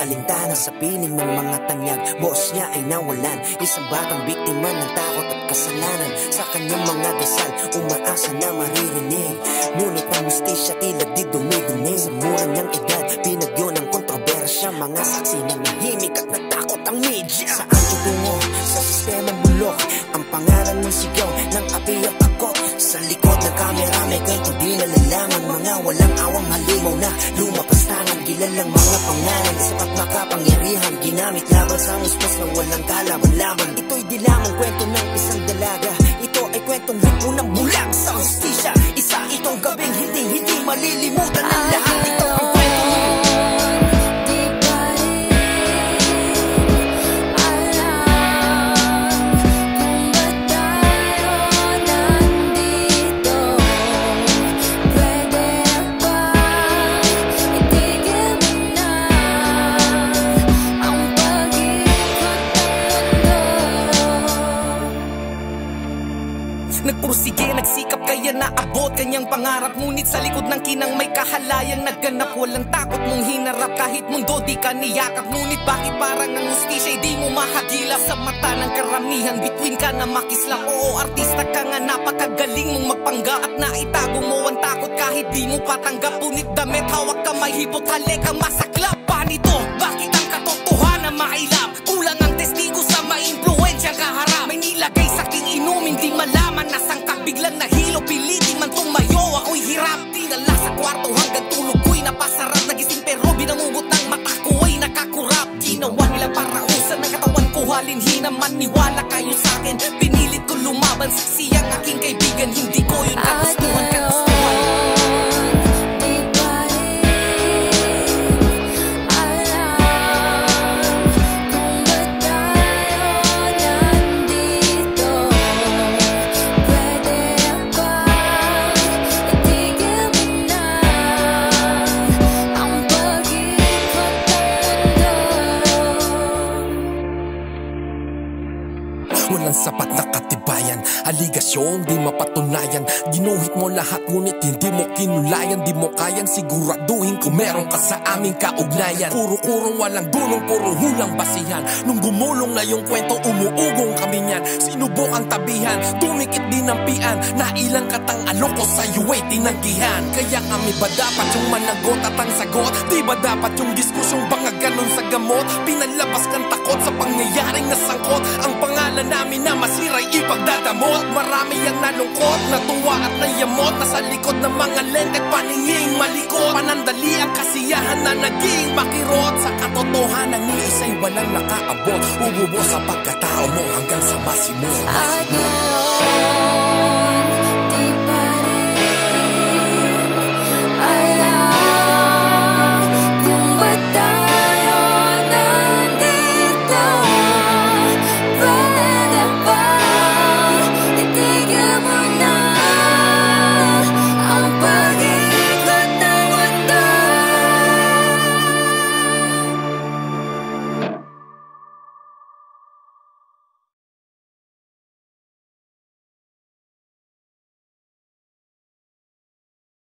alintana sa piling ng mga tanyag. Boss niya ay nawalan, isang batang biktima ng takot at kasalanan. Sa kanyang mga dasal, umaasa na maririnig, ngunit ang mustisya tila di dumidinig. Sa mura niyang edad, binagyo ng kontrobersya, mga saksi na nahimik at natakot ang media. Saan tutungo? Sa sistemang bulok, ang pangalan ng sigaw ng api at takot. Sa likod ng kamera may kwento di nalalaman, mga walang awang halimaw na lumapas tangan. Kilalang mga pangalan, sapat makapangyarihan, ginamit laban sa musmos ng walang kalaban-laban. Ito'y di lamang kwento ng isang dalaga, ito ay kwentong lipo ng bulag sa hustisya. Isa itong gabing hindi malilimutan ng lahat. Ito ang kwento mo. Nagpursige, nagsikap kaya naabot kanyang pangarap. Ngunit sa likod ng kinang may kahalayang nagganap. Walang takot mong hinarap kahit mundo di ka niyakap. Ngunit bakit parang ang hustisya di mo mahagilap? Sa mata ng karamihan, bituin ka na makislap. Oo, artista ka nga, napakagaling mong magpanggap. At naitago mo ang takot kahit di mo patanggap. Ngunit damit, hawak kamay, hipot, halika, masaklap. Panito, bakit ang katotohanan mailap? Kulang ang testigo sa maimpluwensya kaharap. May nilagay sa aking inumin, di malaman nasangkap. Biglang nahilo, pilitin man tumayo, ako'y hirap. Dinala sa kwarto hanggang tulog ko'y napasarap. Nagising pero binangugot ng mata ko ay nakakurap. Ginawa nila para usan ng katawan ko, halinhina, maniwala kayo sa'kin. Pinilit ko lumaban, saksi ang aking kaibigan. Hindi ko yun kagustuhan. Walang sapat na katibayan, aligasyong di mapatunayan. Ginuhit mo lahat ngunit hindi mo kinulayan. Di mo kayang siguraduhin kung meron ka sa aming kaugnayan. Puro kurong walang dulong, puro hulang basihan. Nung gumulong na yung kwento, umuugong kami niyan. Sinubukang tabihan, tumikit din ang pian. Nailang katang aloko sa'yo ay tinanggihan. Kaya kami ba dapat yung managot at ang sagot? Di ba dapat yung diskusyong banga ganon sa gamot? Pinalabas kang takot sa pangyayaring nasangkot. Ang pangalan namin na masira'y ipagdadamot. Marami ang nalungkot, natuwa at nayamot. Nasa likod ng mga lente, paninging malikot. Panandali ang kasiyahan na naging makirot. Sa katotohanan ni isa'y walang nakaabot. Ububo sa pagkatao mo hanggang sa masimula.